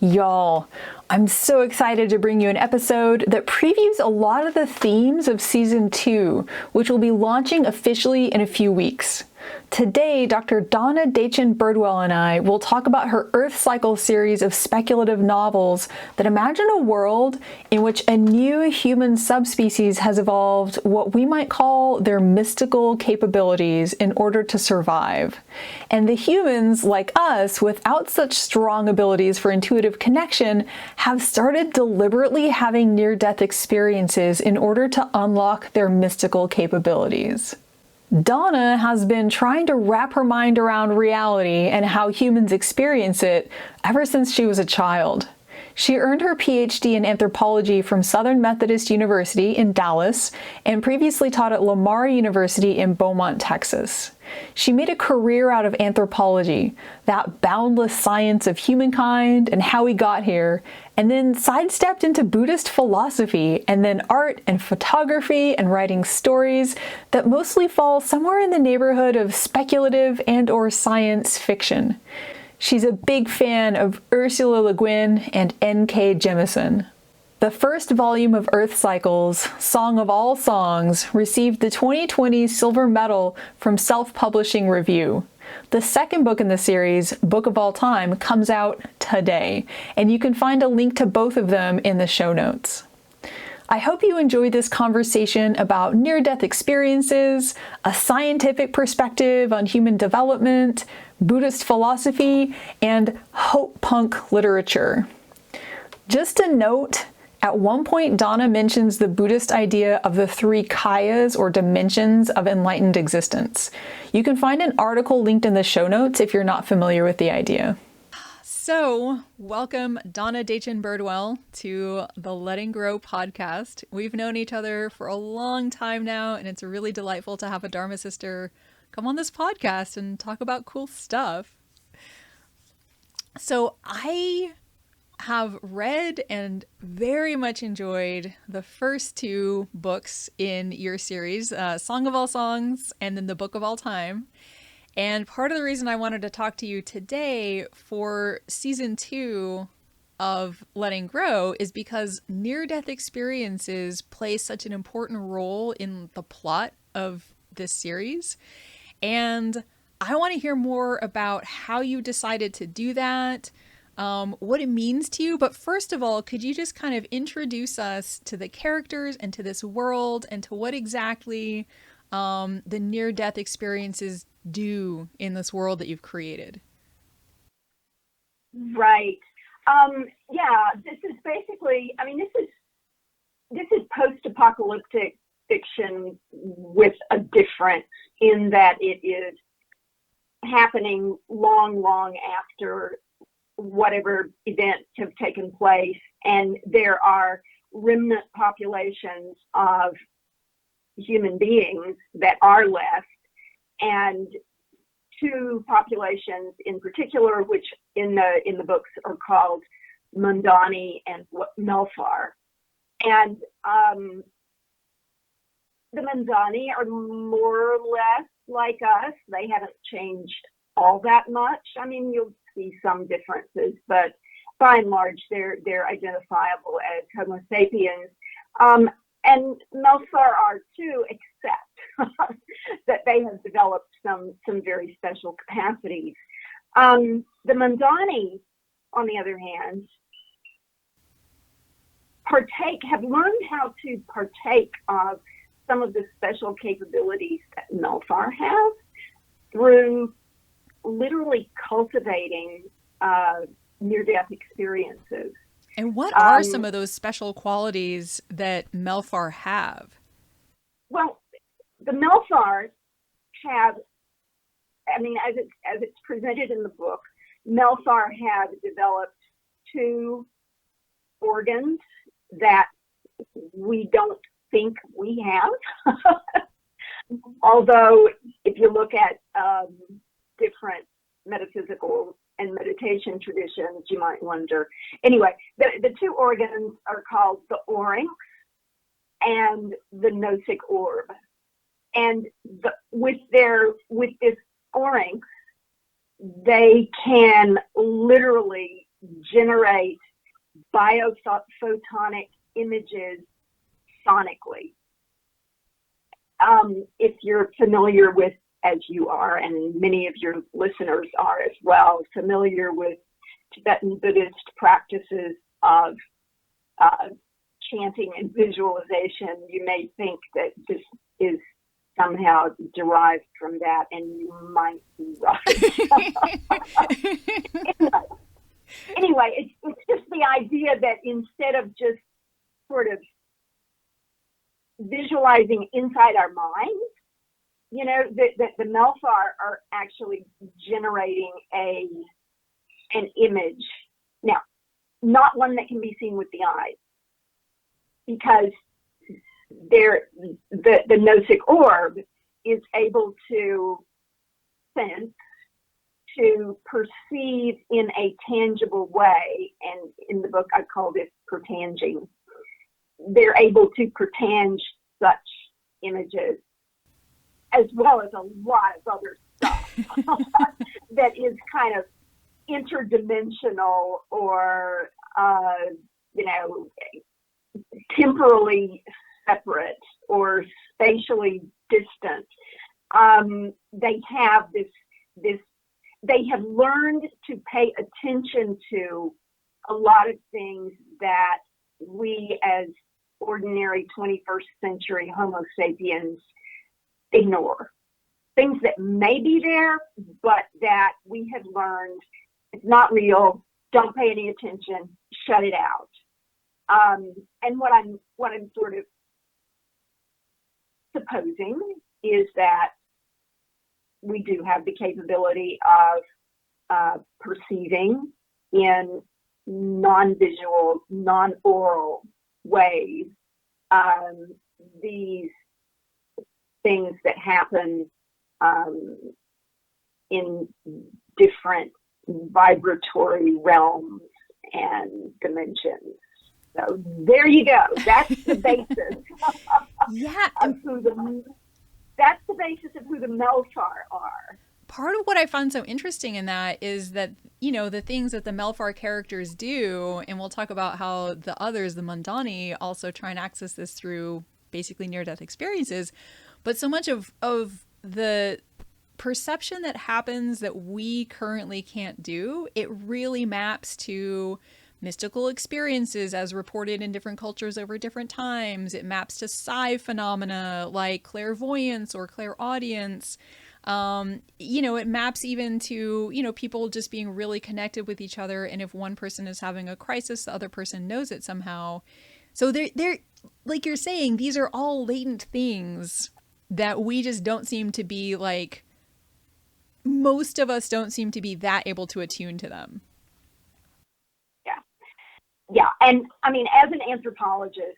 Y'all, I'm so excited to bring you an episode that previews a lot of the themes of Season 2, which will be launching officially in a few weeks. Today, Dr. Donna Birdwell and I will talk about her EarthCycles series of speculative novels that imagine a world in which a new human subspecies has evolved what we might call their mystical capabilities in order to survive. And the humans, like us, without such strong abilities for intuitive connection, have started deliberately having near-death experiences in order to unlock their mystical capabilities. Donna has been trying to wrap her mind around reality and how humans experience it ever since she was a child. She earned her PhD in anthropology from Southern Methodist University in Dallas and previously taught at Lamar University in Beaumont, Texas. She made a career out of anthropology, that boundless science of humankind and how we got here, and then sidestepped into Buddhist philosophy and then art and photography and writing stories that mostly fall somewhere in the neighborhood of speculative and/or science fiction. She's a big fan of Ursula Le Guin and N.K. Jemisin. The first volume of EarthCycles, Song of All Songs, received the 2020 Silver Medal from Self Publishing Review. The second book in the series, Book of All Time, comes out today, and you can find a link to both of them in the show notes. I hope you enjoyed this conversation about near-death experiences, a scientific perspective on human development, Buddhist philosophy, and hope punk literature. Just a note, at one point Donna mentions the Buddhist idea of the three kayas or dimensions of enlightened existence. You can find an article linked in the show notes if you're not familiar with the idea. So, welcome Donna Birdwell to the Letting Grow podcast. We've known each other for a long time now, and it's really delightful to have a Dharma sister come on this podcast and talk about cool stuff. So, I have read and very much enjoyed the first two books in your series, Song of All Songs and then the Book of All Time. And part of the reason I wanted to talk to you today for Season 2 of Letting Grow is because near-death experiences play such an important role in the plot of this series. And I want to hear more about how you decided to do that, what it means to you. But first of all, could you just kind of introduce us to the characters and to this world and to what exactly the near-death experiences do in this world that you've created? Right. This is basically, this is post-apocalyptic fiction with a difference in that it is happening long after whatever events have taken place, and there are remnant populations of human beings that are left, and two populations in particular, which in the books are called Mundani and Melfar. And the Mundani are more or less like us. They haven't changed all that much. I mean, you'll see some differences, but by and large, they're identifiable as Homo sapiens. And Melfar are too, except that they have developed some very special capacities. The Mundani, on the other hand, have learned how to partake of some of the special capabilities that Melfar have through literally cultivating near-death experiences. And what are some of those special qualities that Melfar have? Well, the Melfar have, as it's presented in the book, Melfar have developed two organs that we don't think we have. Although, if you look at different metaphysical and meditation traditions, you might wonder. Anyway, the two organs are called the Oryx and the Gnosic orb. And with this Oryx, they can literally generate biophotonic images sonically. If you're familiar with, as you are, and many of your listeners are as well, familiar with Tibetan Buddhist practices of chanting and visualization, you may think that this is somehow derived from that, and you might be right. Anyway, it's just the idea that instead of just sort of visualizing inside our minds, you know, that the Melfar are actually generating an image. Now, not one that can be seen with the eyes, because the gnostic orb is able to sense, to perceive in a tangible way, and in the book I called it pertanging. They're able to pertange such images, as well as a lot of other stuff that is kind of interdimensional or, you know, temporally separate or spatially distant. They have they have learned to pay attention to a lot of things that we as ordinary 21st century Homo sapiens ignore. Things that may be there, but that we have learned it's not real, don't pay any attention, shut it out. And what I'm sort of supposing is that we do have the capability of perceiving in non-visual, non-oral ways these things that happen in different vibratory realms and dimensions. So there you go. That's the basis. Yeah. That's the basis of who the Melfar are. Part of what I found so interesting in that is that, you know, the things that the Melfar characters do, and we'll talk about how the others, the Mundani, also try and access this through basically near-death experiences. But so much of the perception that happens that we currently can't do, it really maps to mystical experiences as reported in different cultures over different times. It maps to psi phenomena like clairvoyance or clairaudience. You know, it maps even to, you know, people just being really connected with each other. And if one person is having a crisis, the other person knows it somehow. So they're like you're saying, these are all latent things that we just don't seem to be like, most of us don't seem to be that able to attune to them. Yeah. And I mean, as an anthropologist,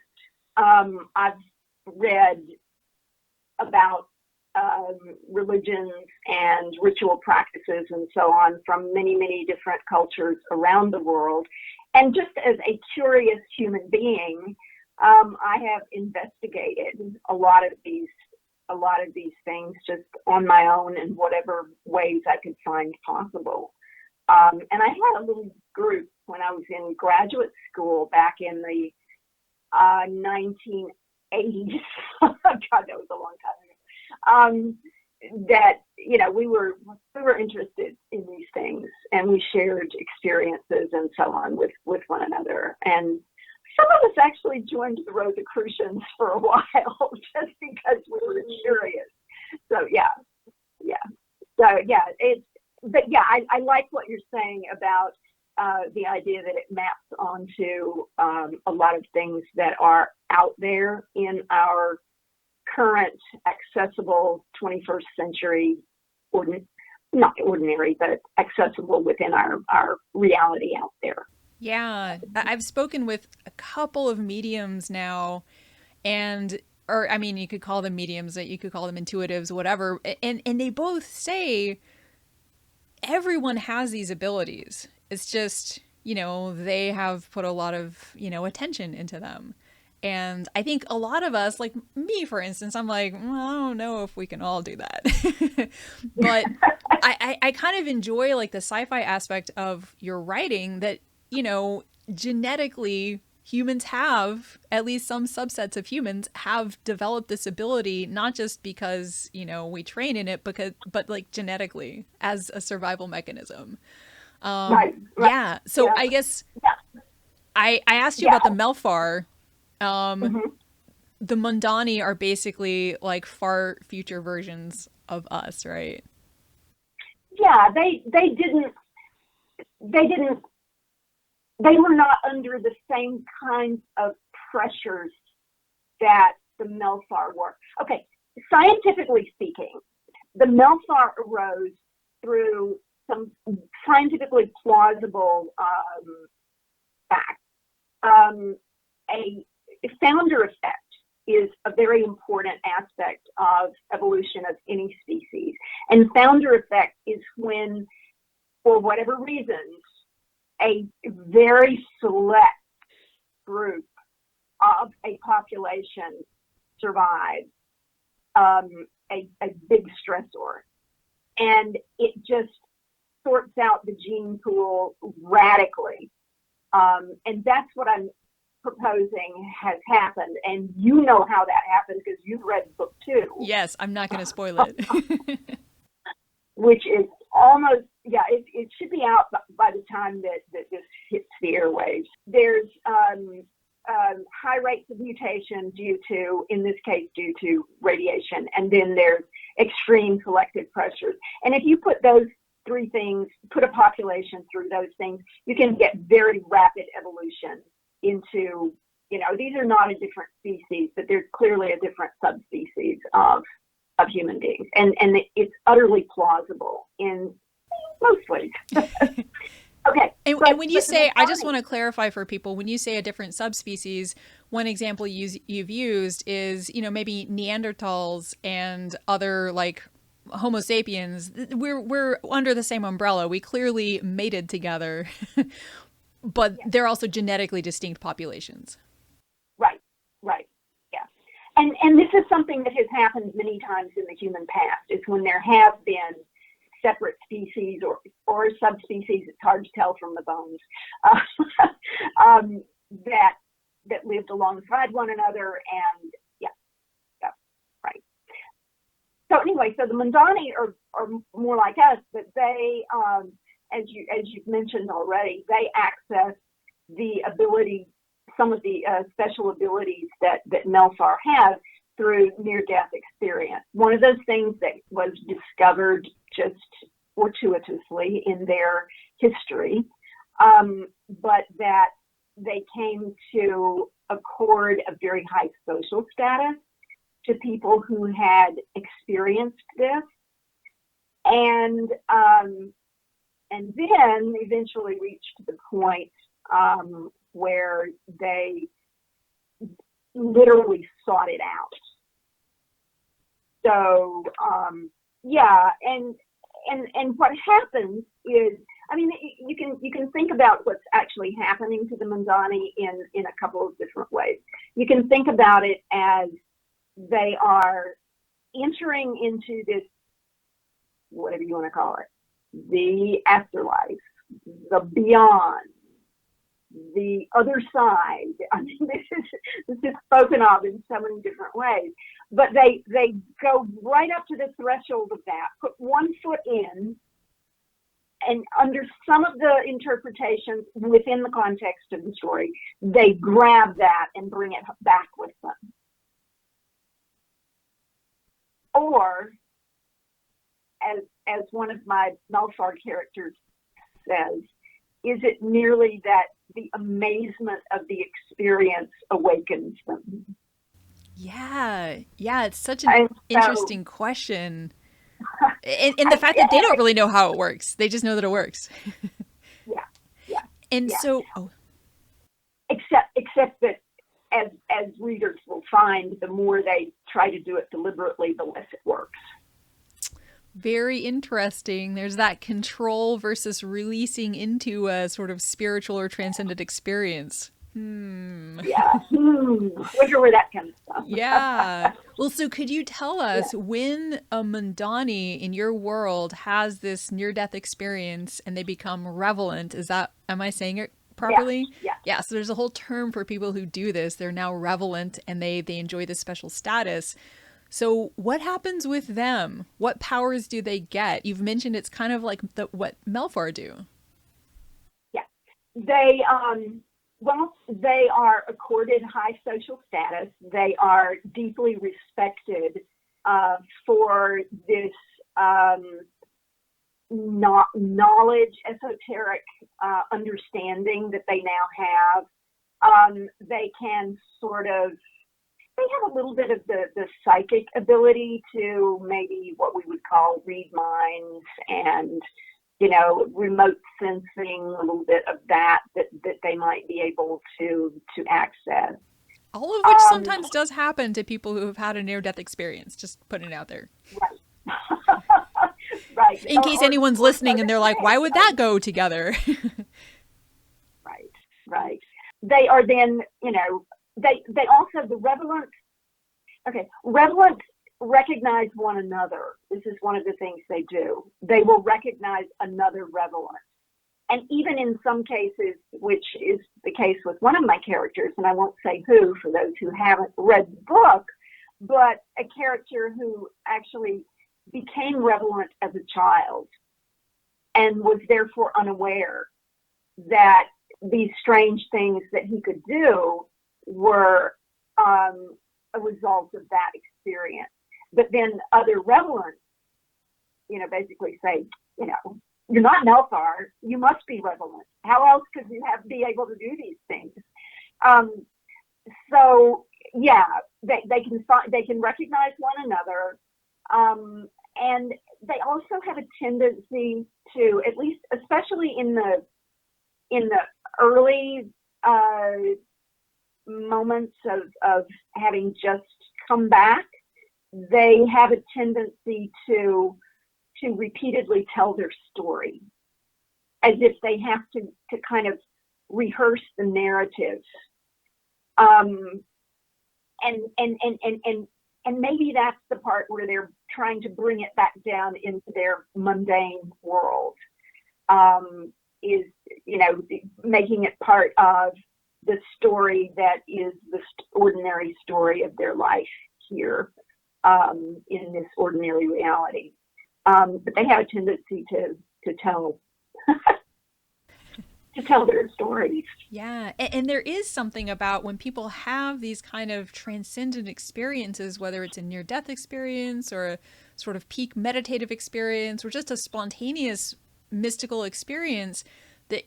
I've read about religions and ritual practices and so on from many, many different cultures around the world. And just as a curious human being, I have investigated a lot of these things just on my own in whatever ways I could find possible. And I had a little group when I was in graduate school back in the 1980s. God, that was a long time ago. That, you know, we were interested in these things, and we shared experiences and so on with one another. And some of us actually joined the Rosicrucians for a while just because we were curious. So yeah. So yeah, but yeah, I like what you're saying about the idea that it maps onto a lot of things that are out there in our current accessible 21st century, not ordinary, but accessible within our reality out there. Yeah, I've spoken with a couple of mediums now, or I mean, you could call them mediums, you could call them intuitives, whatever, and they both say everyone has these abilities. It's just, you know, they have put a lot of, you know, attention into them. And I think a lot of us, like me, for instance, I'm like, well, I don't know if we can all do that. But I kind of enjoy like the sci-fi aspect of your writing, that genetically, humans have, at least some subsets of humans have developed this ability, not just because, we train in it, but like genetically as a survival mechanism. Right. Yeah. So Yeah. I guess Yeah. I asked you Yeah. about the Melfar. Mhm. The Mundani are basically like far future versions of us, right? Yeah, they they were not under the same kinds of pressures that the Melfar were. Okay, scientifically speaking, the Melfar arose through some scientifically plausible facts. A founder effect is a very important aspect of evolution of any species. And founder effect is when, for whatever reasons, a very select group of a population survives a big stressor. And it just sorts out the gene pool radically. And that's what I'm proposing has happened. And you know how that happened because you've read book 2. Yes, I'm not going to spoil it. Which is almost, it should be out by the time that this hits the airwaves. There's high rates of mutation in this case, due to radiation. And then there's extreme selective pressures. And if you put those 3 things, put a population through those things, you can get very rapid evolution into, these are not a different species, but there's clearly a different subspecies of human beings. And it's utterly plausible in most ways. Okay. And when you say, I just want to clarify for people, when you say a different subspecies, one example you've used is, maybe Neanderthals and other like Homo sapiens. We're under the same umbrella. We clearly mated together, but they're also genetically distinct populations. Right. Yeah. And this is something that has happened many times in the human past. It's when there have been separate species or subspecies, it's hard to tell from the bones, that lived alongside one another. And right. So anyway, so the Mundani are more like us, but they, as you've mentioned already, they access the ability, some of the special abilities that Melfar have through near-death experience. One of those things that was discovered just fortuitously in their history, but that they came to accord a very high social status to people who had experienced this, and then eventually reached the point where they literally sought it out. So and what happens is, I mean, you can think about what's actually happening to the Mundani in a couple of different ways. You can think about it as they are entering into this, whatever you want to call it, the afterlife, the beyond, the other side. I mean, this is spoken of in so many different ways. But they go right up to the threshold of that, put one foot in, and under some of the interpretations within the context of the story, they grab that and bring it back with them. Or, as one of my Melfar characters says, is it merely that the amazement of the experience awakens them? Yeah, it's such an interesting question. And the fact that they don't really know how it works. They just know that it works. Yeah. And so... Oh. Except that, as readers will find, the more they try to do it deliberately, the less it works. Very interesting. There's that control versus releasing into a sort of spiritual or transcendent experience. Yeah. Wonder where that comes from. Yeah. Well, so could you tell us when a Mundani in your world has this near-death experience and they become relevant, am I saying it properly? Yeah. Yeah, so there's a whole term for people who do this. They're now relevant and they enjoy this special status. So what happens with them? What powers do they get? You've mentioned it's kind of like what Melfar do. Yeah. They, they are accorded high social status. They are deeply respected for this knowledge, esoteric understanding that they now have. They can they have a little bit of the psychic ability to maybe what we would call read minds and, remote sensing, a little bit of that they might be able to access. All of which sometimes does happen to people who have had a near-death experience. Just putting it out there. Right. Right. In case anyone's listening and they're like, why would that go together? Right. They are then, they also, the Revelant recognize one another. This is one of the things they do. They will recognize another Revelant. And even in some cases, which is the case with one of my characters, and I won't say who for those who haven't read the book, but a character who actually became Revelant as a child and was therefore unaware that these strange things that he could do were a result of that experience. But then other Revelants, basically say, you're not Melfar, you must be Revelant. How else could you be able to do these things? So yeah, they can recognize one another, and they also have a tendency to, at least, especially in the early moments of having just come back, they have a tendency to repeatedly tell their story, as if they have to kind of rehearse the narrative. And maybe that's the part where they're trying to bring it back down into their mundane world, is, making it part of the story that is the ordinary story of their life here, in this ordinary reality. But they have a tendency to tell to tell their stories. Yeah, and there is something about when people have these kind of transcendent experiences, whether it's a near-death experience or a sort of peak meditative experience or just a spontaneous mystical experience, that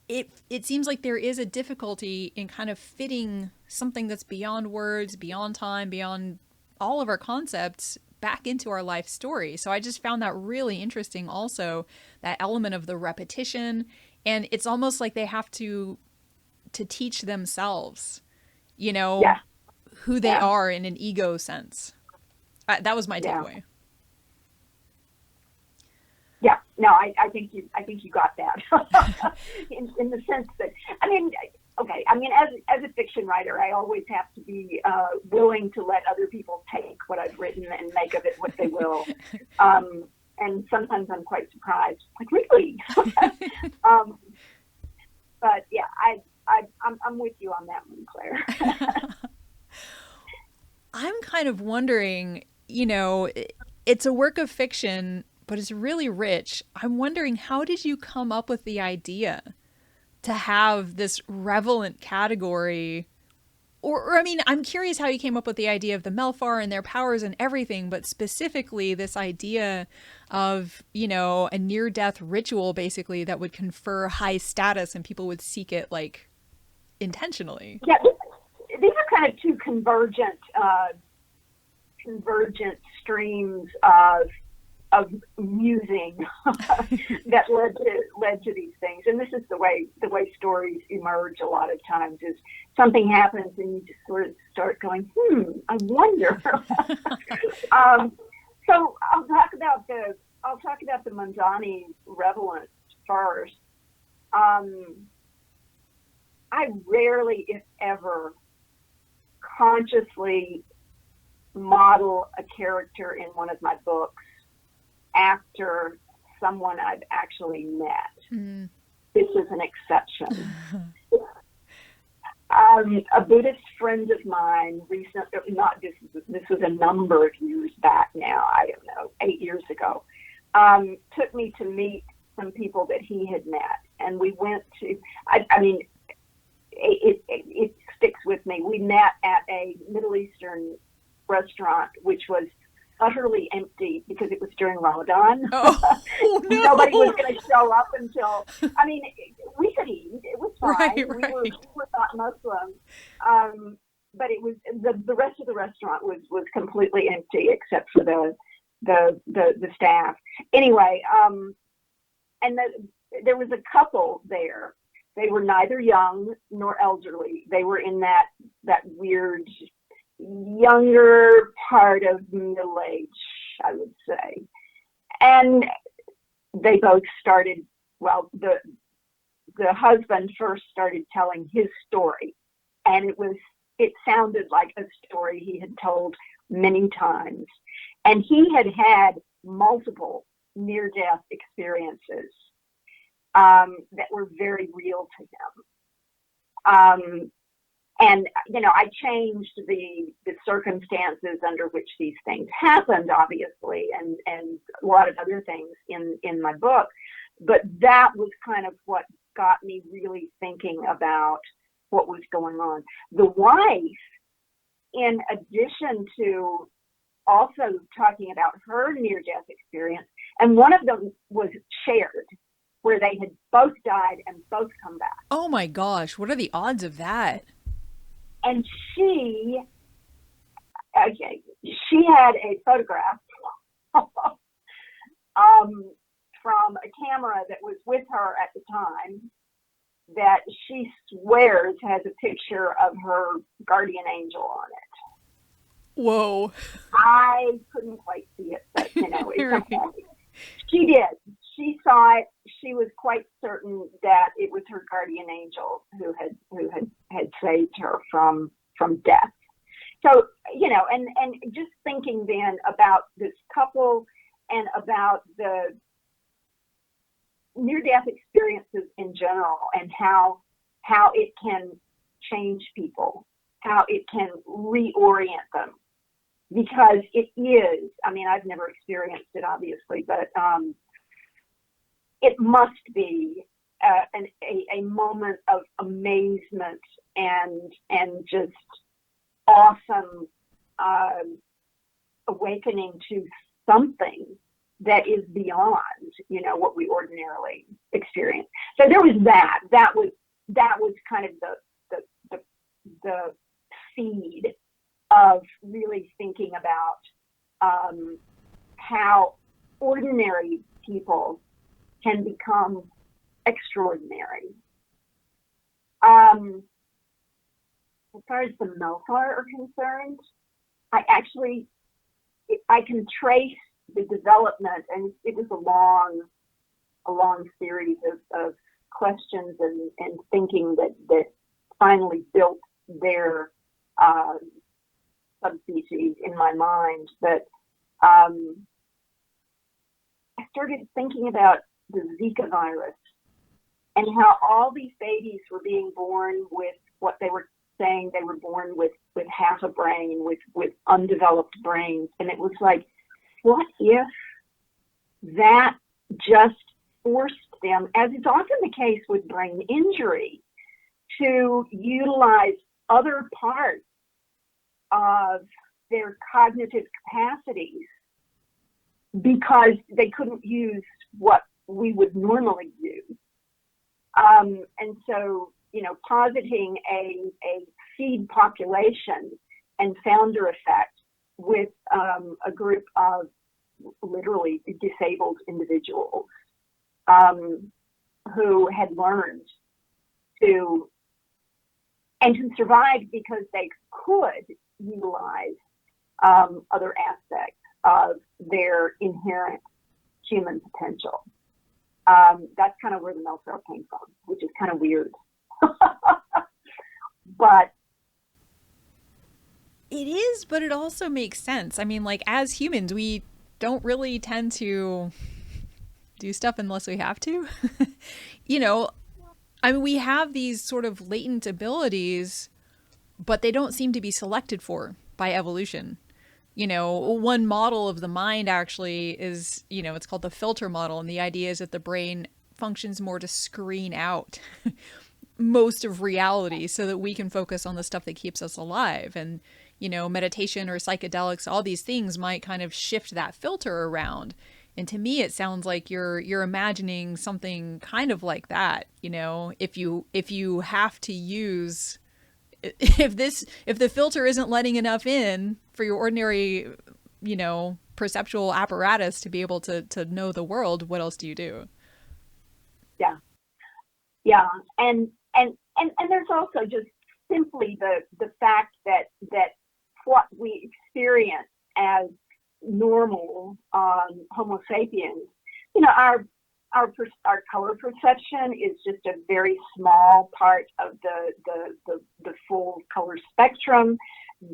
it seems like there is a difficulty in kind of fitting something that's beyond words, beyond time, beyond all of our concepts back into our life story. So I just found that really interesting also, that element of the repetition. And it's almost like they have to teach themselves, Yeah. who they are in an ego sense. That was my takeaway. Yeah, no, I think you got that in the sense that, as a fiction writer, I always have to be willing to let other people take what I've written and make of it what they will. And sometimes I'm quite surprised, like, really? But yeah, I'm with you on that one, Claire. I'm kind of wondering, it's a work of fiction, but it's really rich. I'm wondering, how did you come up with the idea to have this Revelant category? Or I'm curious how you came up with the idea of the Melfar and their powers and everything, but specifically this idea of, a near-death ritual, basically, that would confer high status and people would seek it, like, intentionally. Yeah, these are kind of two convergent streams of musing that led to these things. And this is the way stories emerge a lot of times, is something happens and you just sort of start going, I wonder. So I'll talk about the Manzani Revelants first. I rarely, if ever, consciously model a character in one of my books after someone I've actually met. this is an exception. A Buddhist friend of mine recently, this was a number of years back now, I don't know, 8 years ago, took me to meet some people that he had met. And we went to, I mean, it sticks with me. We met at a Middle Eastern restaurant, which was utterly empty because it was during Ramadan. Oh, no. Nobody was going to show up until, I mean, we could eat. It was fine. Right. We were not Muslim. But it was, the rest of the restaurant was completely empty except for the staff. Anyway, and there was a couple there. They were neither young nor elderly. They were in that weird younger part of middle age, I would say. And they both started, well, the husband first started telling his story, and it sounded like a story he had told many times. And he had multiple near-death experiences that were very real to him. And, you know, I changed the circumstances under which these things happened, obviously, and a lot of other things in my book. But that was kind of what got me really thinking about what was going on. The wife, in addition to also talking about her near-death experience, and one of them was shared, where they had both died and both come back. Oh my gosh, what are the odds of that? And she had a photograph from a camera that was with her at the time that she swears has a picture of her guardian angel on it. Whoa. I couldn't quite see it, but you know, it's okay. Right. She did. She saw it. She was quite certain that it was her guardian angel who had saved her from death. So, you know, and just thinking then about this couple and about the near-death experiences in general and how it can change people, how it can reorient them. Because it is, I mean, I've never experienced it, obviously, but it must be a moment of amazement and just awesome awakening to something that is beyond, you know, what we ordinarily experience. So there was that. That was kind of the seed of really thinking about how ordinary people can become extraordinary. As far as the Melfar are concerned, I can trace the development, and it was a long series of questions and thinking that finally built their subspecies in my mind. But I started thinking about the Zika virus and how all these babies were being born with what they were saying they were born with half a brain, with undeveloped brains. And it was like, what if that just forced them, as is often the case with brain injury, to utilize other parts of their cognitive capacities because they couldn't use what we would normally use. And so, you know, positing a seed population and founder effect with a group of literally disabled individuals who had learned to survive because they could utilize other aspects of their inherent human potential. That's kind of where the Melfar came from, which is kind of weird. But it is, but it also makes sense. I mean, like, as humans, we don't really tend to do stuff unless we have to. You know, I mean, we have these sort of latent abilities, but they don't seem to be selected for by evolution. You know, one model of the mind actually is, you know, it's called the filter model. And the idea is that the brain functions more to screen out most of reality so that we can focus on the stuff that keeps us alive. And, you know, meditation or psychedelics, all these things might kind of shift that filter around. And to me, it sounds like you're imagining something kind of like that. You know, if you have to use, if the filter isn't letting enough in for your ordinary, you know, perceptual apparatus to be able to know the world, what else do you do? Yeah, yeah, and there's also just simply the fact that what we experience as normal Homo sapiens, you know, our color perception is just a very small part of the full color spectrum.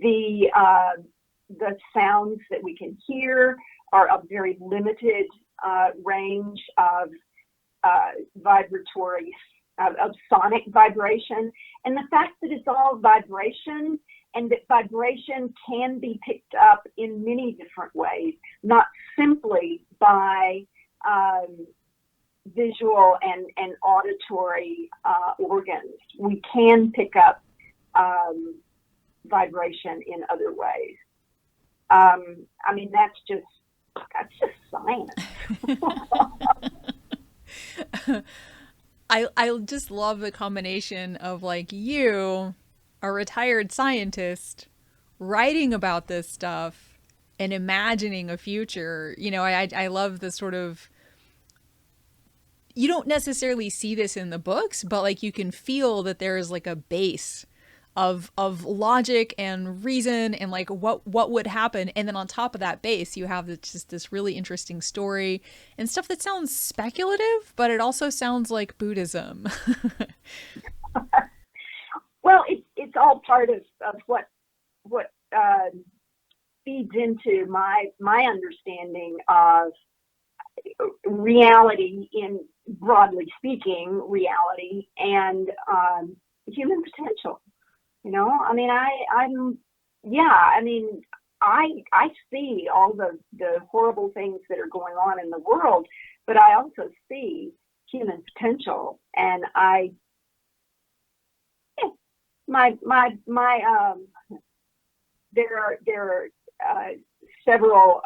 The sounds that we can hear are a very limited range of vibratory, of sonic vibration, and the fact that it's all vibration, and that vibration can be picked up in many different ways, not simply by visual and auditory organs. We can pick up vibration in other ways. I mean, that's just science. I just love the combination of like you, a retired scientist, writing about this stuff and imagining a future. You know, I love the sort of, you don't necessarily see this in the books, but like you can feel that there is like a base of logic and reason and like what would happen, and then on top of that base you have just this really interesting story and stuff that sounds speculative, but it also sounds like Buddhism. Well, it's all part of what feeds into my understanding of reality, in broadly speaking, reality and human potential. You know, I mean, I see all the horrible things that are going on in the world, but I also see human potential, and there are several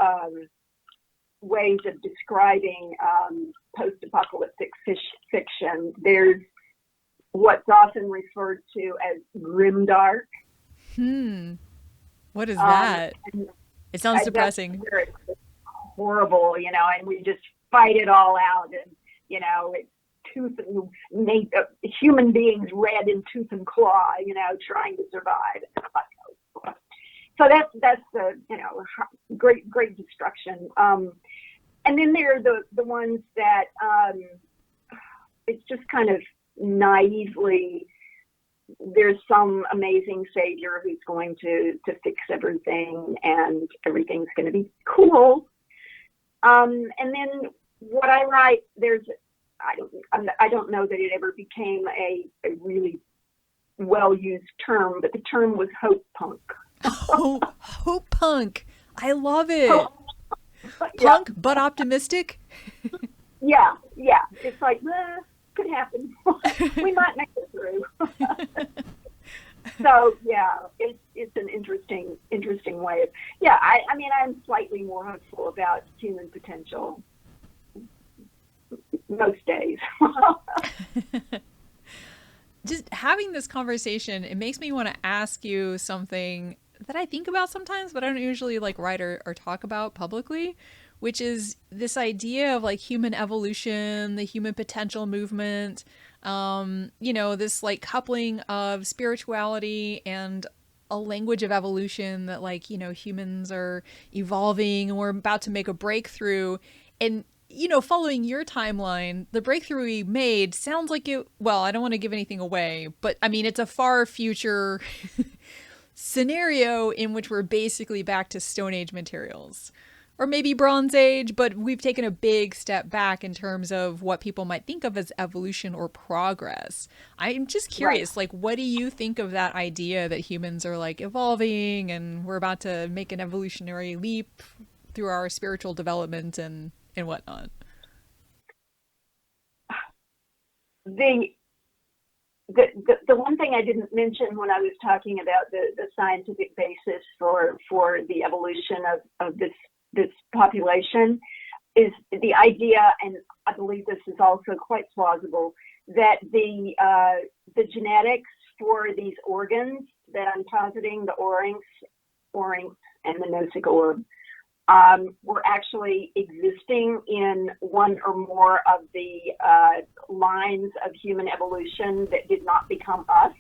ways of describing post-apocalyptic fiction. There's what's often referred to as grimdark. What is that? It sounds depressing. It's horrible, you know, and we just fight it all out, and you know, it's human beings red in tooth and claw, you know, trying to survive. So that's the, you know, great destruction. And then there are the ones that it's just kind of naively, there's some amazing savior who's going to fix everything and everything's going to be cool. And then what I write, I don't know that it ever became a really well-used term, but the term was hope punk. Hope punk. I love it. Punk, yeah. But optimistic. Yeah. It's like, could happen. We might make it through. So yeah, it's an interesting way of, yeah. I mean, I'm slightly more hopeful about human potential most days. Just having this conversation, it makes me want to ask you something that I think about sometimes, but I don't usually like write or talk about publicly, which is this idea of like human evolution, the human potential movement, you know, this like coupling of spirituality and a language of evolution, that like, you know, humans are evolving and we're about to make a breakthrough. And, you know, following your timeline, the breakthrough we made sounds like it, well, I don't want to give anything away, but I mean, it's a far future scenario in which we're basically back to Stone Age materials. or maybe Bronze Age, but we've taken a big step back in terms of what people might think of as evolution or progress. I'm just curious, like, what do you think of that idea that humans are like evolving and we're about to make an evolutionary leap through our spiritual development and whatnot? The one thing I didn't mention when I was talking about the scientific basis for the evolution of this population is the idea, and I believe this is also quite plausible, that the genetics for these organs that I'm positing, the oryx, and the nosic orb, were actually existing in one or more of the lines of human evolution that did not become us.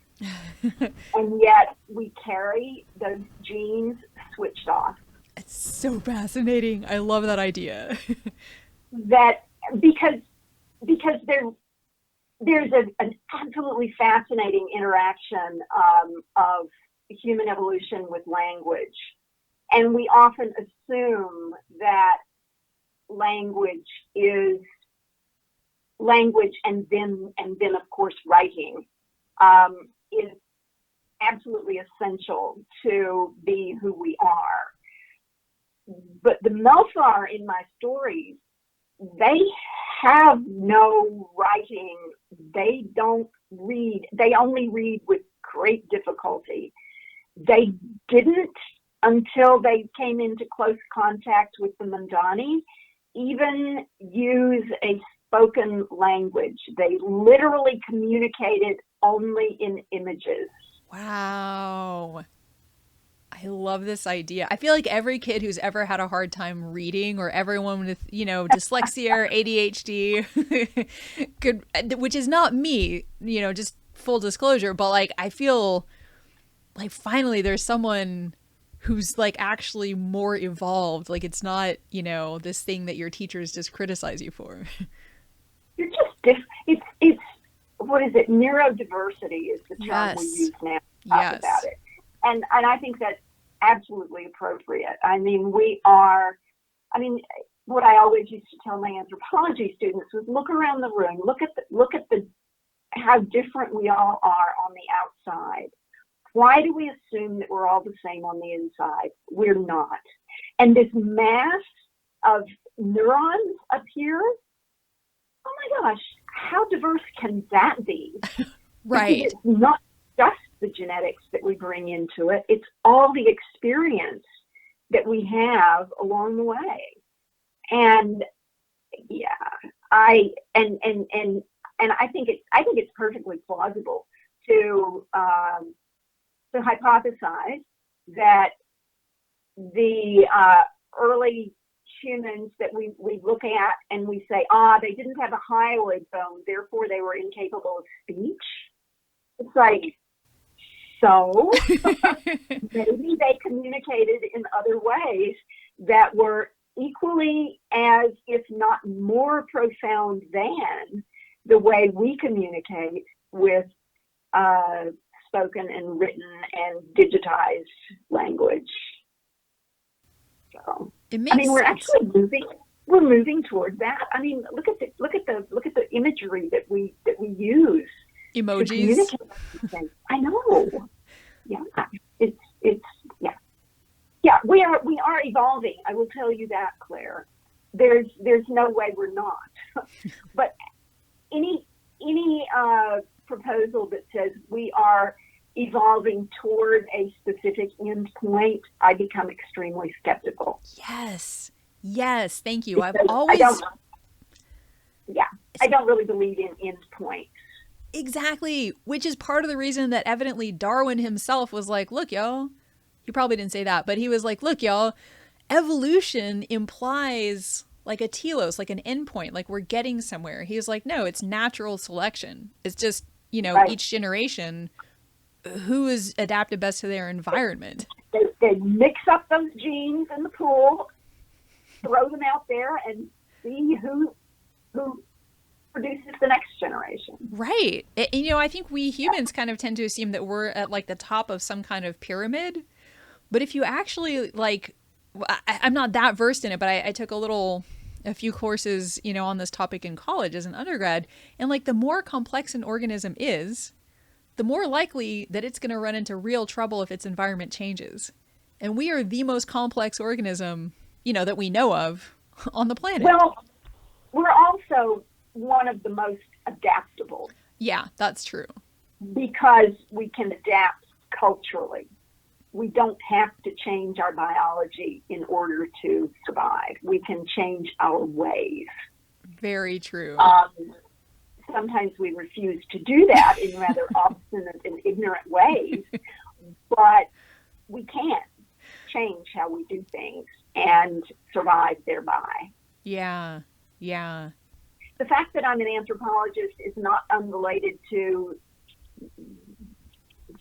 And yet we carry those genes switched off. It's so fascinating. I love that idea. That because there's an absolutely fascinating interaction of human evolution with language. And we often assume that language is language, and then of course writing is absolutely essential to be who we are. But the Melfar in my stories, they have no writing. They don't read. They only read with great difficulty. They didn't, until they came into close contact with the Mandani, even use a spoken language. They literally communicated only in images. Wow. I love this idea. I feel like every kid who's ever had a hard time reading, or everyone with, dyslexia or ADHD could, which is not me, just full disclosure, but like, I feel like finally there's someone who's like actually more evolved. Like, it's not, this thing that your teachers just criticize you for. You're just different. It's what is it? Neurodiversity is the term we use now to talk about it. And I think that's absolutely appropriate. I mean, what I always used to tell my anthropology students was look around the room, look at the how different we all are on the outside. Why do we assume that we're all the same on the inside? We're not. And this mass of neurons up here, oh my gosh, how diverse can that be? Right. Because it's not just the genetics that we bring into it, it's all the experience that we have along the way. And yeah, I think it's perfectly plausible to hypothesize that the early humans that we look at and we say, they didn't have a hyoid bone, therefore they were incapable of speech. It's like, so maybe they communicated in other ways that were equally as, if not more profound than the way we communicate with spoken and written and digitized language. So, we're actually moving toward that. I mean, look at the imagery that we use. Emojis. I know. Yeah, it's yeah. We are evolving. I will tell you that, Claire. There's no way we're not. But any proposal that says we are evolving toward a specific end point, I become extremely skeptical. Yes, thank you. Because I don't really believe in end points. Exactly, which is part of the reason that evidently Darwin himself was like, look, y'all, he probably didn't say that, but he was like, look, y'all, evolution implies like a telos, like an endpoint, like we're getting somewhere. He was like, no, it's natural selection. It's just, Right. Each generation, who is adapted best to their environment. They mix up those genes in the pool, throw them out there, and see who produces the next generation. Right. I think we humans kind of tend to assume that we're at like the top of some kind of pyramid. But if you actually like I'm not that versed in it, but I took a few courses, on this topic in college as an undergrad. And like the more complex an organism is, the more likely that it's going to run into real trouble if its environment changes. And we are the most complex organism, that we know of on the planet. Well, we're also one of the most adaptable. Yeah, that's true. Because we can adapt culturally. We don't have to change our biology in order to survive. We can change our ways. Very true. Sometimes we refuse to do that in rather obstinate and ignorant ways, but we can change how we do things and survive thereby. Yeah. The fact that I'm an anthropologist is not unrelated to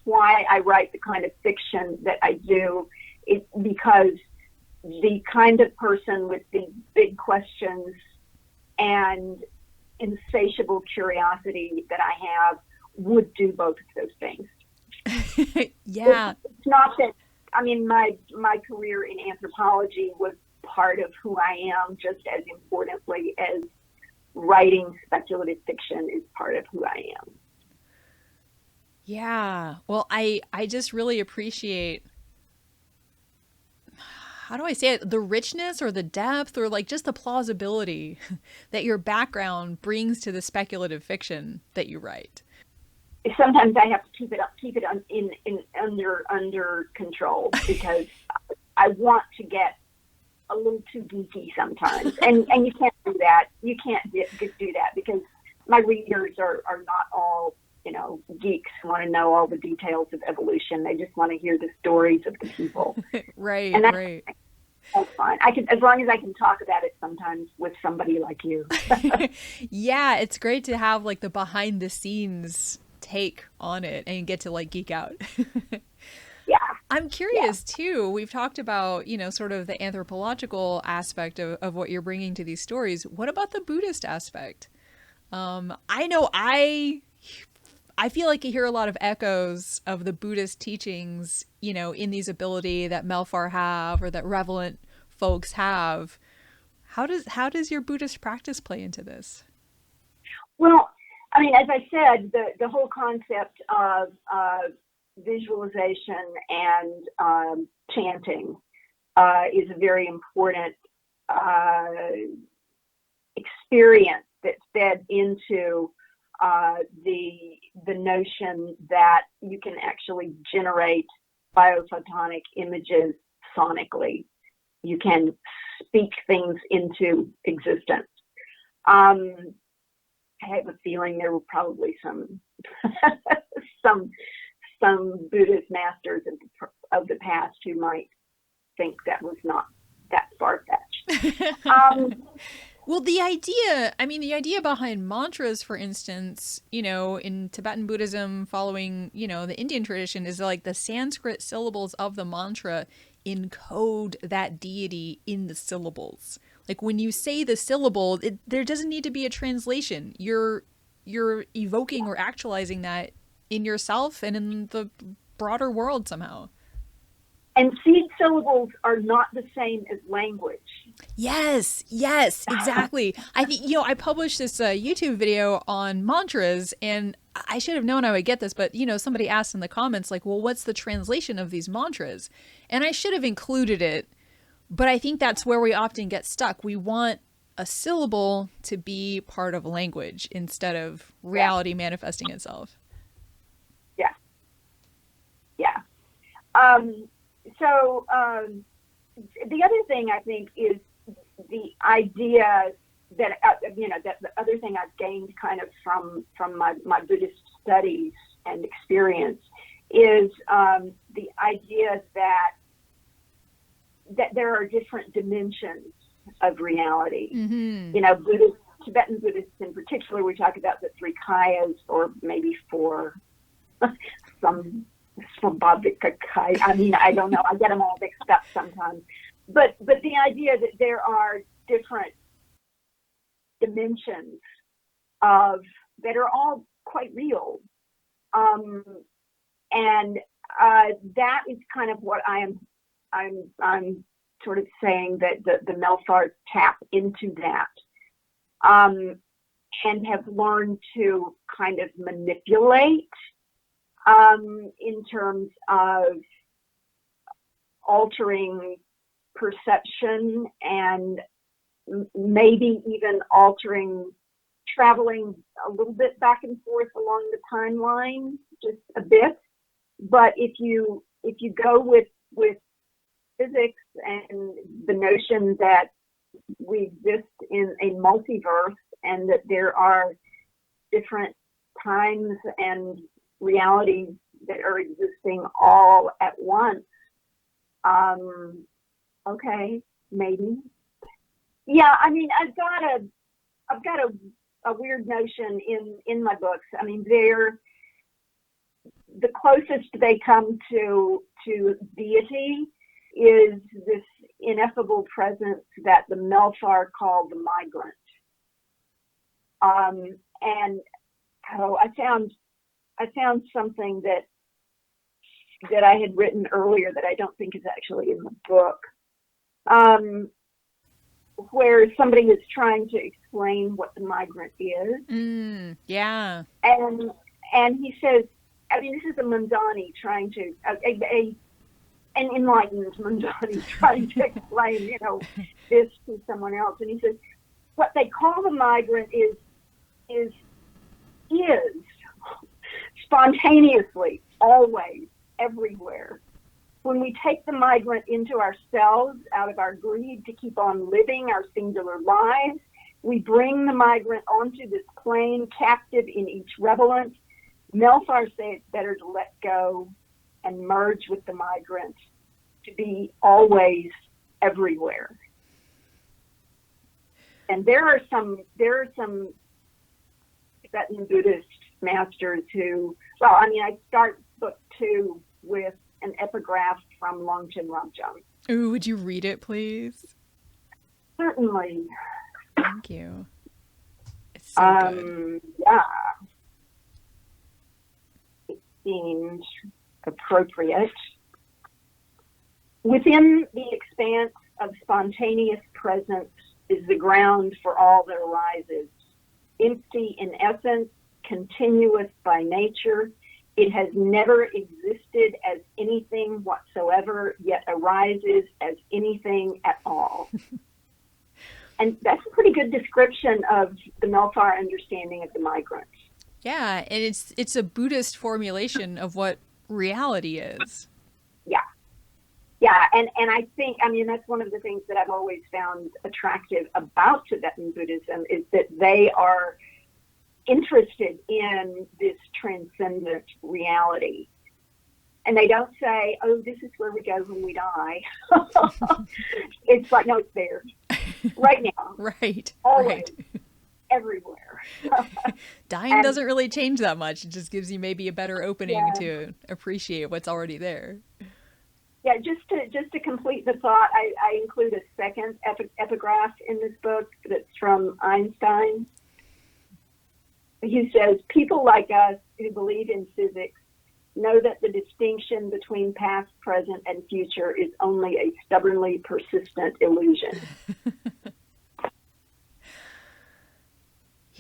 why I write the kind of fiction that I do. It's because the kind of person with the big questions and insatiable curiosity that I have would do both of those things. Yeah. It's not that, my career in anthropology was part of who I am just as importantly as writing speculative fiction is part of who I am. Yeah. Well, I just really appreciate, how do I say it, the richness or the depth or like just the plausibility that your background brings to the speculative fiction that you write. Sometimes I have to keep it under control because I want to get a little too geeky sometimes, and you can't do that. You can't do that because my readers are not all geeks who want to know all the details of evolution. They just want to hear the stories of the people. Right. That's fine. As long as I can talk about it sometimes with somebody like you. Yeah, it's great to have like the behind the scenes take on it and get to like geek out. Yeah. I'm curious too. We've talked about, sort of the anthropological aspect of what you're bringing to these stories. What about the Buddhist aspect? I know I feel like I hear a lot of echoes of the Buddhist teachings, in these ability that Melfar have or that Revelant folks have. How does your Buddhist practice play into this? Well, as I said, the whole concept of visualization and chanting is a very important experience that's fed into the notion that you can actually generate biophotonic images sonically. You can speak things into existence. I have a feeling there were probably some Buddhist masters of the past who might think that was not that far-fetched. Well, the idea behind mantras, for instance, in Tibetan Buddhism following, the Indian tradition is like the Sanskrit syllables of the mantra encode that deity in the syllables. Like when you say the syllable, there doesn't need to be a translation. You're evoking or actualizing that in yourself and in the broader world somehow. And seed syllables are not the same as language. Yes, exactly. I think, I published this YouTube video on mantras, and I should have known I would get this, but, somebody asked in the comments, like, well, what's the translation of these mantras? And I should have included it, but I think that's where we often get stuck. We want a syllable to be part of language instead of reality manifesting itself. Yeah. So the other thing I think is the idea that that the other thing I've gained kind of from my Buddhist studies and experience is the idea that there are different dimensions of reality. Mm-hmm. Tibetan Buddhists in particular, we talk about the three kayas, or maybe four. Some Swabhavika kaya. I don't know. I get them all mixed up sometimes. But the idea that there are different dimensions that are all quite real, and that is kind of what I'm sort of saying that the Melfars tap into that, and have learned to kind of manipulate in terms of altering perception and maybe even traveling a little bit back and forth along the timeline, just a bit. But if you go with physics and the notion that we exist in a multiverse and that there are different times and realities that are existing all at once, okay, maybe. Yeah, I mean, I've got a weird notion in my books. I mean, they're the closest they come to deity is this ineffable presence that the Melfar call the migrant. And I found something that I had written earlier that I don't think is actually in the book, where somebody is trying to explain what the migrant is. Yeah. And he says, I mean, this is a Mundani trying to, an enlightened Mundani trying to explain, this to someone else. And he says, what they call the migrant is spontaneously, always, everywhere. When we take the migrant into ourselves out of our greed to keep on living our singular lives, we bring the migrant onto this plane, captive in each relevance. Melfar say it's better to let go and merge with the migrant, to be always everywhere. And there are some Tibetan Buddhist masters who, well, I mean, I start book 2 with an epigraph from Longchen Ramchung. Ooh, would you read it, please? Certainly. Thank you. It's so good. Yeah. It seemed appropriate. Within the expanse of spontaneous presence is the ground for all that arises. Empty in essence, continuous by nature, it has never existed as anything whatsoever, yet arises as anything at all. And that's a pretty good description of the Melfar understanding of the migrant. Yeah, and it's a Buddhist formulation of what reality is. Yeah, and I think, I mean, that's one of the things that I've always found attractive about Tibetan Buddhism is that they are interested in this transcendent reality. And they don't say, oh, this is where we go when we die. It's like, no, it's there. Right now. Right. Always. Right. Everywhere. Dying doesn't really change that much. It just gives you maybe a better opening to appreciate what's already there. Yeah, just to complete the thought, I include a second epigraph in this book that's from Einstein. He says, people like us who believe in physics know that the distinction between past, present, and future is only a stubbornly persistent illusion.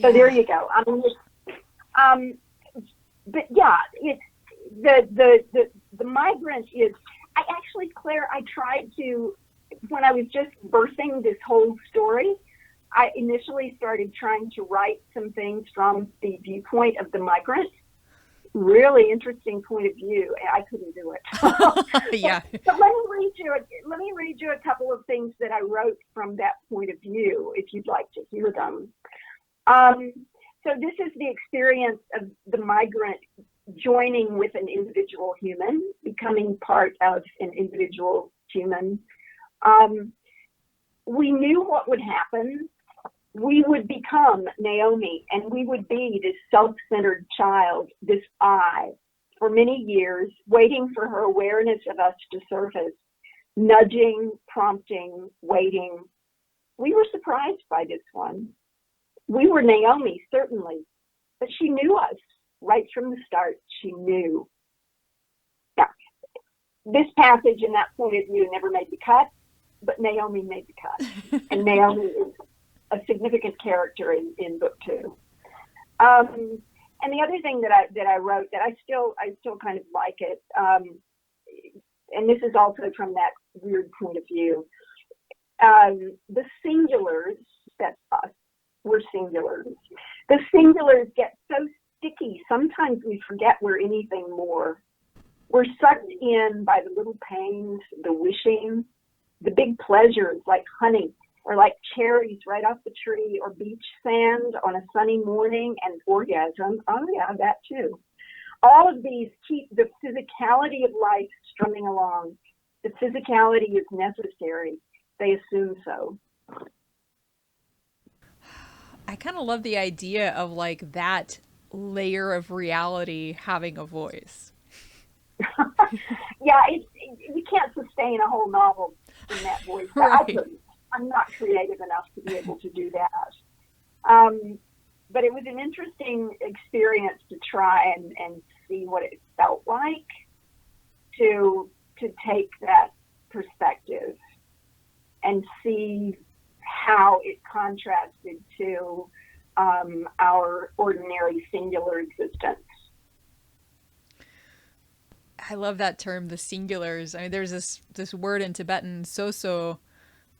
So there you go. I mean, but yeah, it's the migrant is. I actually, Claire, I tried to, when I was just birthing this whole story, I initially started trying to write some things from the viewpoint of the migrant. Really interesting point of view. I couldn't do it. Yeah. But let me read you a couple of things that I wrote from that point of view, if you'd like to hear them. So this is the experience of the migrant joining with an individual human, becoming part of an individual human. We knew what would happen. We would become Naomi, and we would be this self-centered child, this I, for many years, waiting for her awareness of us to surface, nudging, prompting, waiting. We were surprised by this one. We were Naomi, certainly, but she knew us. Right from the start, she knew. Now, this passage and that point of view never made the cut, but Naomi made the cut. And Naomi is a significant character in book 2. And the other thing that I wrote that I still kind of like it, and this is also from that weird point of view, the singulars, that's us, we're singulars. The singulars get so sticky, sometimes we forget we're anything more. We're sucked in by the little pains, the wishing, the big pleasures like honey, or like cherries right off the tree, or beach sand on a sunny morning, and orgasm. Oh yeah, that too. All of these keep the physicality of life strumming along. The physicality is necessary. They assume so. I kind of love the idea of like that layer of reality having a voice. Yeah, you can't sustain a whole novel in that voice. Right. I couldn't. I'm not creative enough to be able to do that. But it was an interesting experience to try and see what it felt like to take that perspective and see how it contrasted to our ordinary singular existence. I love that term, the singulars. I mean, there's this word in Tibetan, so.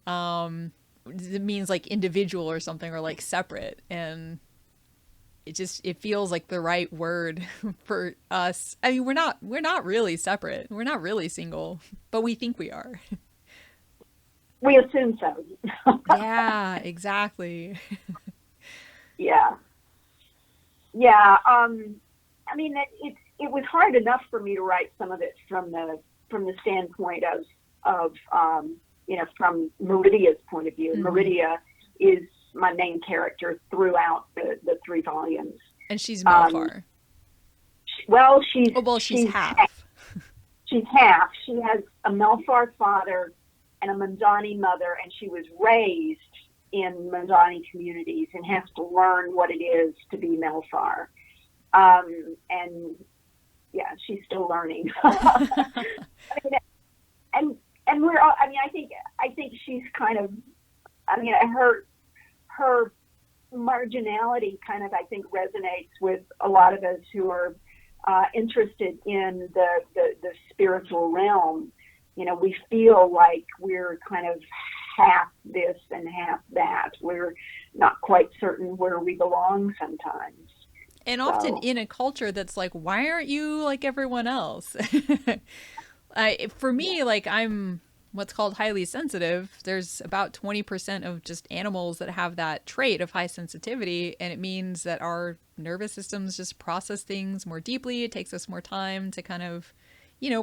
It means like individual or something, or like separate, and it feels like the right word for us. I mean, we're not really separate. We're not really single, but we think we are. We assume so. Yeah, exactly. Yeah. I mean, it was hard enough for me to write some of it from the standpoint of from Meridia's point of view. Mm-hmm. Meridia is my main character throughout the 3 volumes. And she's Melfar. She's half. She's half. She has a Melfar father and a Mandani mother, and she was raised in Mandani communities and has to learn what it is to be Melfar. And yeah, she's still learning. And we're all, I mean, I think she's kind of, I mean, her marginality kind of, I think, resonates with a lot of us who are interested in the spiritual realm. You know, we feel like we're kind of half this and half that. We're not quite certain where we belong sometimes. And often in a culture that's like, why aren't you like everyone else? For me, like, I'm what's called highly sensitive. There's about 20% of just animals that have that trait of high sensitivity. And it means that our nervous systems just process things more deeply. It takes us more time to kind of,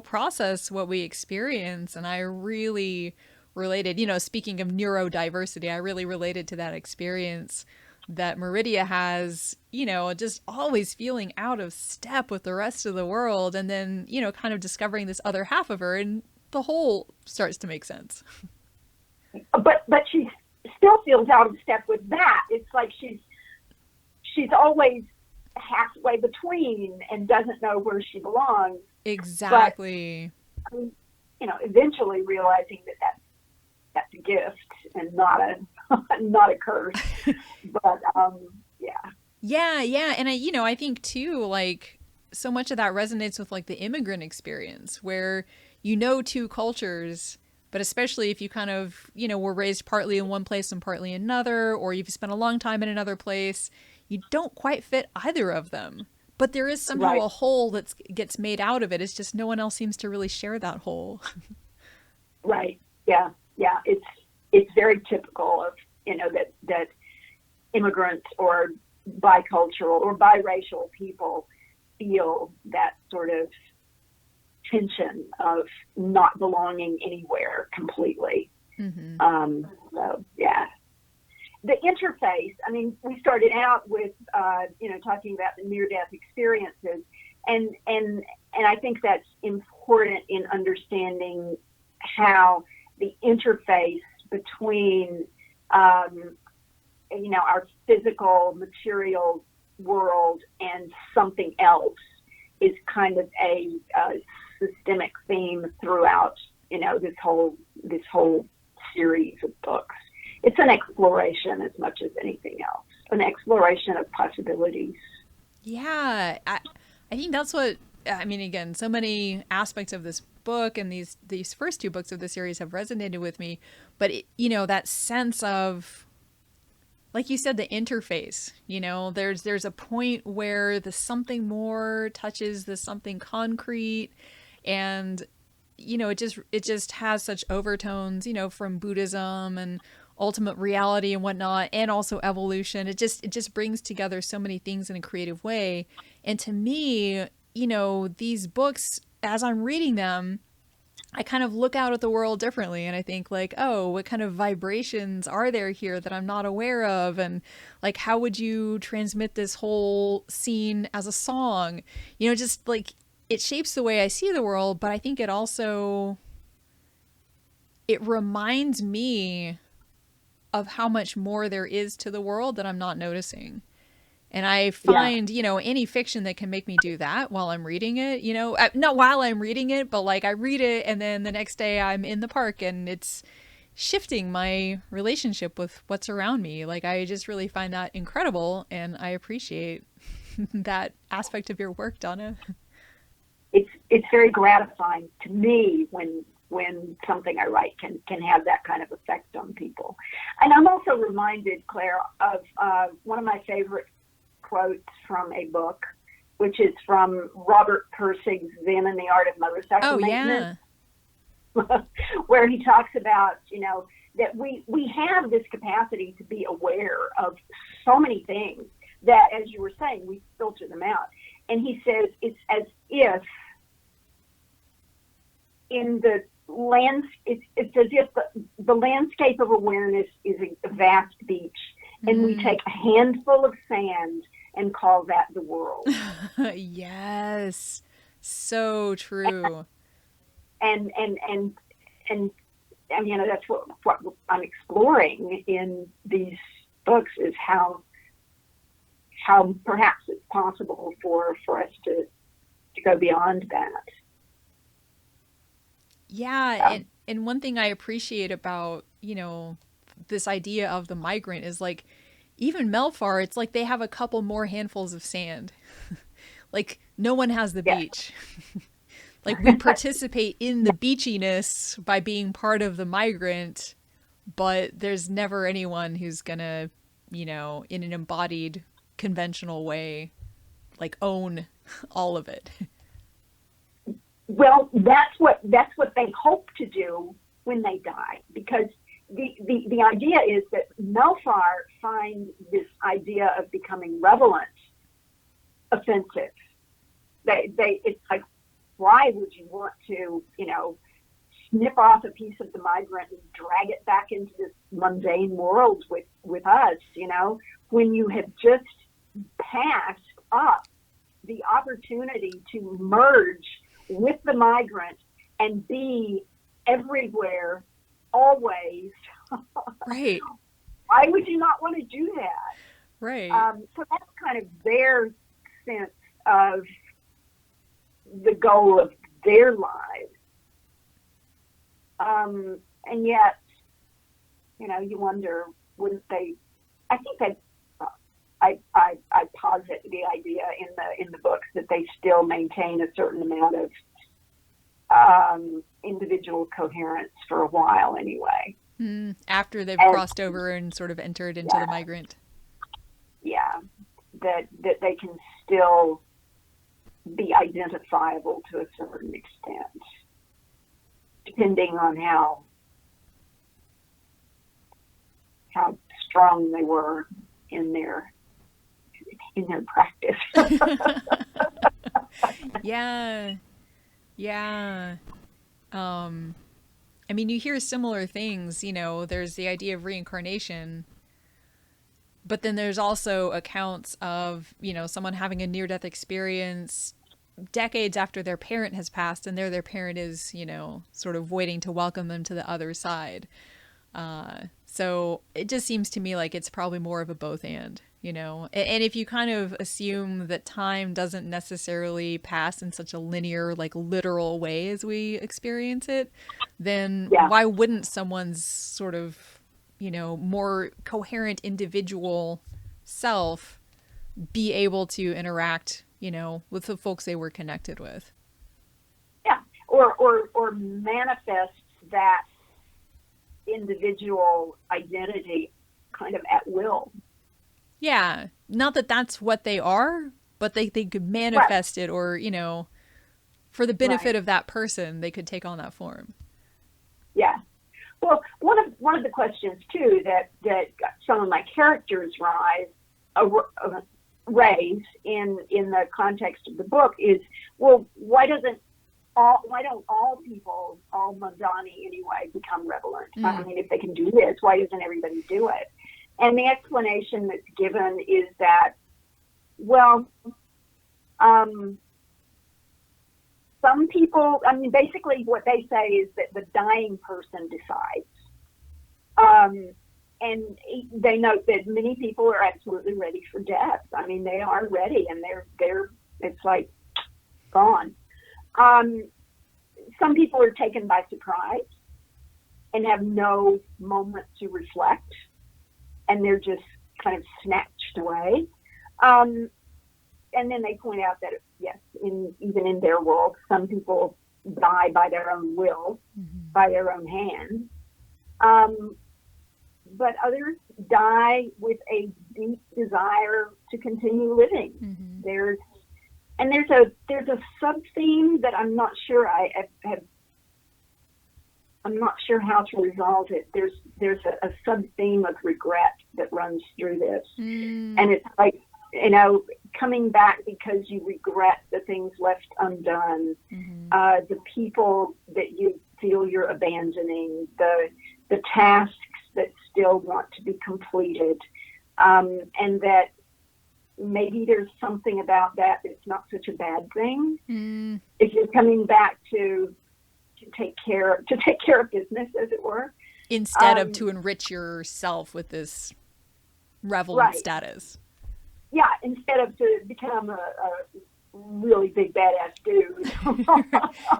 process what we experience. And I really related, speaking of neurodiversity, I really related to that experience that Meridia has, just always feeling out of step with the rest of the world, and then, kind of discovering this other half of her, and the whole starts to make sense. But she still feels out of step with that. It's like she's always halfway between and doesn't know where she belongs. Exactly. But, eventually realizing that's a gift and not a curse. But yeah, and I think too, like, so much of that resonates with like the immigrant experience, where two cultures, but especially if you kind of were raised partly in one place and partly another, or you've spent a long time in another place, you don't quite fit either of them, but there is somehow a whole that gets made out of it. It's just no one else seems to really share that whole. Right. Yeah. It's very typical of that immigrants or bicultural or biracial people feel that sort of tension of not belonging anywhere completely. Mm-hmm. So yeah, the interface. I mean, we started out with talking about the near-death experiences, and I think that's important in understanding how the interface between our physical material world and something else is kind of a systemic theme throughout this whole series of books. It's an exploration as much as anything else, an exploration of possibilities. Yeah, I think that's what I mean. Again, so many aspects of this book and these first two books of the series have resonated with me. But that sense of, like you said, the interface. There's a point where the something more touches the something concrete, and it just has such overtones, from Buddhism and ultimate reality and whatnot, and also evolution. It just brings together so many things in a creative way. And to me, these books, as I'm reading them, I kind of look out at the world differently, and I think like, oh, what kind of vibrations are there here that I'm not aware of? And like, how would you transmit this whole scene as a song? Just like, it shapes the way I see the world, but I think it reminds me of how much more there is to the world that I'm not noticing. And I find, any fiction that can make me do that while I'm reading it, not while I'm reading it, but like I read it and then the next day I'm in the park and it's shifting my relationship with what's around me. Like, I just really find that incredible, and I appreciate that aspect of your work, Donna. It's very gratifying to me when something I write can have that kind of effect on people. And I'm also reminded, Claire, of one of my favorite quotes from a book, which is from Robert Pirsig's Zen and the Art of Motorcycle Maintenance. Yeah. Where he talks about, that we have this capacity to be aware of so many things that, as you were saying, we filter them out. And he says it's as if in the it's as if the landscape of awareness is a vast beach, and we take a handful of sand and call that the world. Yes, so true. And that's what I'm exploring in these books, is how perhaps it's possible for us to go beyond that. Yeah, and one thing I appreciate about, this idea of the migrant is like, even Melfar, it's like they have a couple more handfuls of sand. Like, no one has the beach. Like, we participate in the beachiness by being part of the migrant, but there's never anyone who's gonna, in an embodied, conventional way, like, own all of it. Well, that's what they hope to do when they die, because the idea is that Melfar find this idea of becoming relevant offensive. It's like, why would you want to, snip off a piece of the migrant and drag it back into this mundane world with us, when you have just passed up the opportunity to merge with the migrant and be everywhere, always. Right. Why would you not want to do that? Right. So that's kind of their sense of the goal of their lives. And yet, you wonder, wouldn't they? I think that I posit the idea in the books that they still maintain a certain amount of individual coherence for a while, anyway. After they've crossed over and sort of entered into the migrant. Yeah, that they can still be identifiable to a certain extent, depending on how strong they were in their practice. Yeah. I mean, you hear similar things, there's the idea of reincarnation, but then there's also accounts of, someone having a near-death experience decades after their parent has passed, and their parent is, sort of waiting to welcome them to the other side. So it just seems to me like it's probably more of a both and. you know. And if you kind of assume that time doesn't necessarily pass in such a linear, like literal way as we experience it, then Yeah. why wouldn't someone's sort of, you know, more coherent individual self be able to interact, you know, with the folks they were connected with? Yeah, or manifest that individual identity kind of at will. Yeah, not that that's what they are, but they could manifest it, or, you know, for the benefit of that person, they could take on that form. Yeah. Well, one of the questions too that some of my characters raise in the context of the book is, well, why don't all people, all Mandani anyway, become relevant? I mean, if they can do this, why doesn't everybody do it? And the explanation that's given is that, well, some people, I mean, basically what they say is that the dying person decides. And they note that many people are absolutely ready for death. I mean, they are ready, and it's like gone. Some people are taken by surprise and have no moment to reflect, and they're just kind of snatched away. And then they point out that, yes, even in their world, some people die by their own will, by their own hand. But others die with a deep desire to continue living. There's a sub-theme that I'm not sure I'm not sure how to resolve it. There's a sub-theme of regret that runs through this. And it's like, you know, coming back because you regret the things left undone, the people that you feel you're abandoning, the tasks that still want to be completed, and that maybe there's something about that that's not such a bad thing. If you're coming back to take care of business, as it were, instead of to enrich yourself with this relevant status. Yeah, instead of to become a really big badass dude.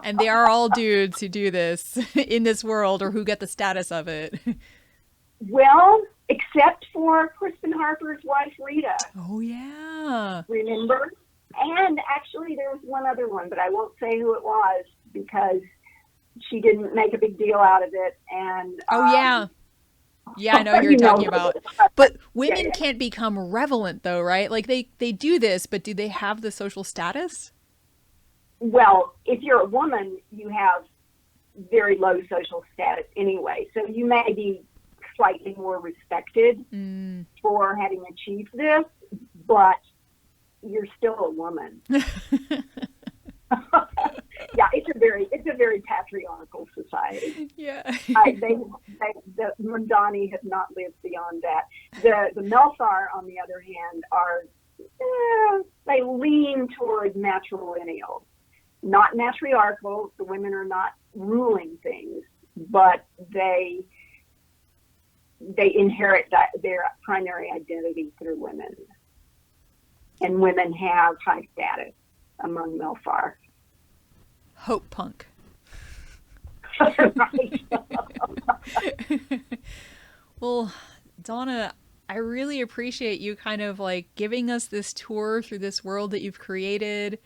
And they are all dudes who do this in this world, or who get the status of it. Well, except for Crispin Harper's wife, Rita. Oh, yeah. Remember? And actually, there was one other one, but I won't say who it was because she didn't make a big deal out of it. And oh, yeah. Yeah, I know who you're talking about. But women can't become relevant, though, right? Like, they do this, but do they have the social status? Well, if you're a woman, you have very low social status anyway. So you may be slightly more respected for having achieved this, but you're still a woman. Yeah, it's a very patriarchal society. Yeah. The Mandani have not lived beyond that. The Melfar, on the other hand, are they lean toward matrilineal, not matriarchal. The women are not ruling things, but they inherit their primary identity through women, and women have high status among Melfar. Hope punk. Right. Well, Donna, I really appreciate you kind of like giving us this tour through this world that you've created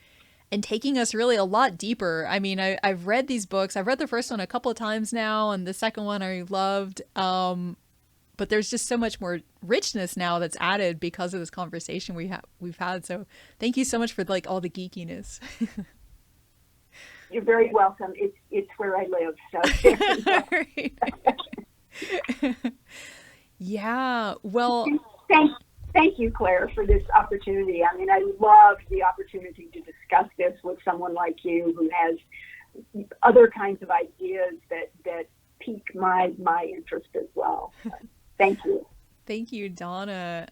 and taking us really a lot deeper. I mean, I've read these books. I've read the first one a couple of times now, and the second one I loved. But there's just so much more richness now that's added because of this conversation we've had. So thank you so much for like all the geekiness. You're very welcome. It's where I live. So. Yeah. Well, thank you, Claire, for this opportunity. I mean, I love the opportunity to discuss this with someone like you who has other kinds of ideas that pique my interest as well. Thank you. Thank you, Donna.